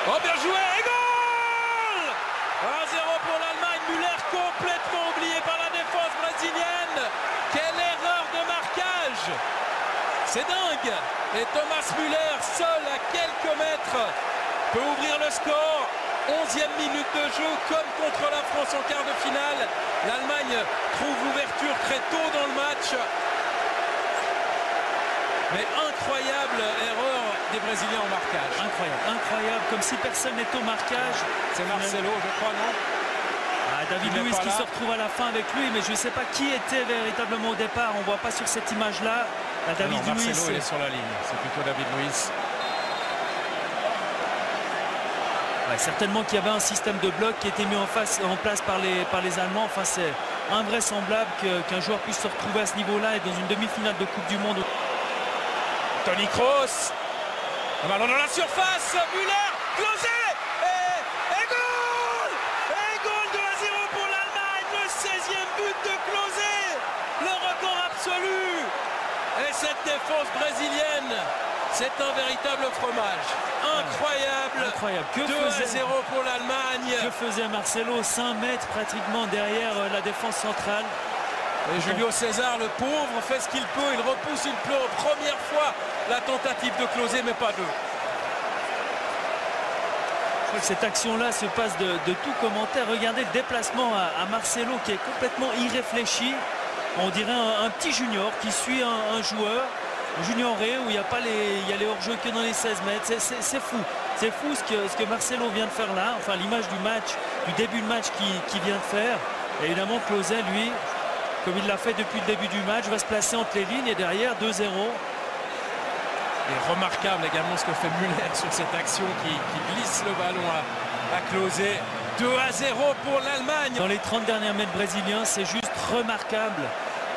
Oh, bien joué, et goal! 1-0 pour l'Allemagne. Müller complètement oublié par la défense brésilienne. Quelle erreur de marquage! C'est dingue! Et Thomas Müller, seul à quelques mètres, peut ouvrir le score. 11e minute de jeu, comme contre la France en quart de finale. L'Allemagne trouve l'ouverture très tôt dans le match. Mais incroyable erreur des Brésiliens en marquage. Incroyable, incroyable, comme si personne n'était au marquage. C'est Marcelo, je crois, non? David Luiz qui se retrouve à la fin avec lui, mais je ne sais pas qui était véritablement au départ. On ne voit pas sur cette image-là. David Luiz. Marcelo, il est sur la ligne. C'est plutôt David Luiz. Ouais, certainement qu'il y avait un système de bloc qui était mis en place par les Allemands. Enfin, c'est invraisemblable qu'un joueur puisse se retrouver à ce niveau-là et dans une demi-finale de Coupe du Monde. Toni Kroos. Un ballon dans la surface. Müller, closé. Et goal! Et goal de 1-0 pour l'Allemagne. Le 16e but de Klose. Le record absolu. Et cette défense brésilienne, c'est un véritable fromage. Incroyable. Incroyable. 2-0 pour l'Allemagne. Que faisait Marcelo? 5 mètres pratiquement derrière la défense centrale. Et Julio César, le pauvre, fait ce qu'il peut. Il repousse une première fois la tentative de Klose, mais pas deux. Je crois que cette action-là se passe de tout commentaire. Regardez le déplacement à Marcelo qui est complètement irréfléchi. On dirait un petit junior qui suit un joueur junioré où il y a les hors-jeux que dans les 16 mètres. C'est fou. C'est fou ce que Marcelo vient de faire là. Enfin, l'image du match, du début de match qu'il vient de faire. Et évidemment, Klose, lui, comme il l'a fait depuis le début du match, va se placer entre les lignes et derrière 2-0. Et remarquable également ce que fait Müller sur cette action qui glisse le ballon à Klose. 2-0 pour l'Allemagne. Dans les 30 derniers mètres brésiliens, c'est juste remarquable.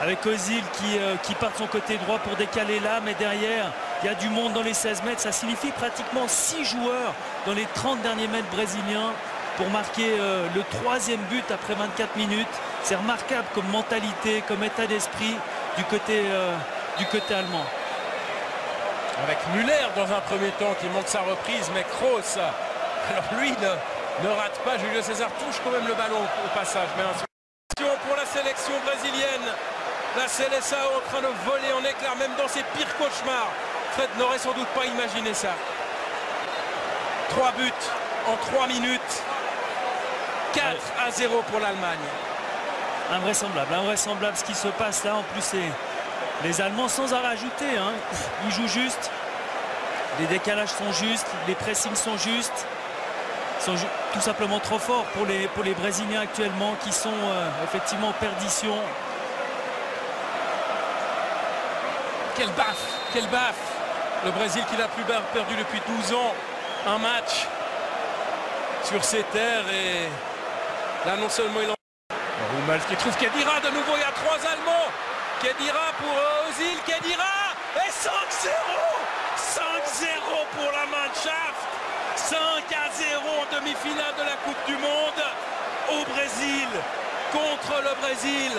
Avec Ozil qui part de son côté droit pour décaler là, mais derrière, il y a du monde dans les 16 mètres. Ça signifie pratiquement 6 joueurs dans les 30 derniers mètres brésiliens pour marquer le 3e but après 24 minutes. C'est remarquable comme mentalité, comme état d'esprit du côté allemand. Avec Müller dans un premier temps qui monte sa reprise, mais Kroos, alors lui ne rate pas. Julio César touche quand même le ballon au passage. Mais attention pour la sélection brésilienne. La Seleção en train de voler en éclats, même dans ses pires cauchemars. Fred n'aurait sans doute pas imaginé ça. 3 buts en 3 minutes. 4-0 pour l'Allemagne. Invraisemblable ce qui se passe là. En plus, c'est les Allemands sans en rajouter. Hein. Ils jouent juste. Les décalages sont justes. Les pressings sont justes. Ils sont tout simplement trop forts pour les Brésiliens actuellement qui sont effectivement en perdition. Quelle baffe, quelle baffe. Le Brésil qui n'a plus perdu depuis 12 ans un match sur ses terres. Et là, non seulement il en... Hummels qui trouve Khedira de nouveau. Il y a 3 Allemands. Khedira pour Ozil. Khedira et 5-0. 5-0 pour la Mannschaft. 5-0 en demi-finale de la Coupe du Monde au Brésil contre le Brésil.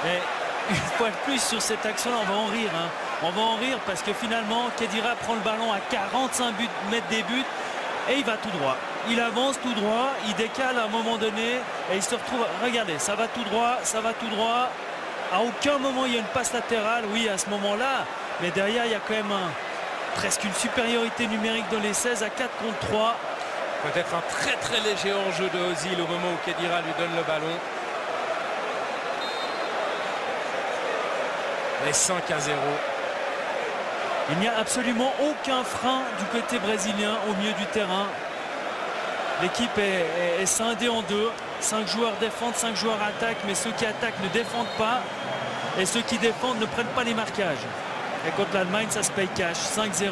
Et une fois de plus sur cette action-là, on va en rire. Hein. On va en rire parce que finalement, Khedira prend le ballon à 45 mètres des buts et il va tout droit. Il avance tout droit, il décale à un moment donné et il se retrouve... Regardez, ça va tout droit, ça va tout droit. À aucun moment il y a une passe latérale, oui à ce moment-là. Mais derrière, il y a quand même presque une supériorité numérique dans les 16 à 4 contre 3. Peut-être un très très léger hors-jeu de Ozil au moment où Khedira lui donne le ballon. Et 5-0. Il n'y a absolument aucun frein du côté brésilien au milieu du terrain. L'équipe est scindée en deux. 5 joueurs défendent, 5 joueurs attaquent, mais ceux qui attaquent ne défendent pas. Et ceux qui défendent ne prennent pas les marquages. Et contre l'Allemagne, ça se paye cash. 5-0.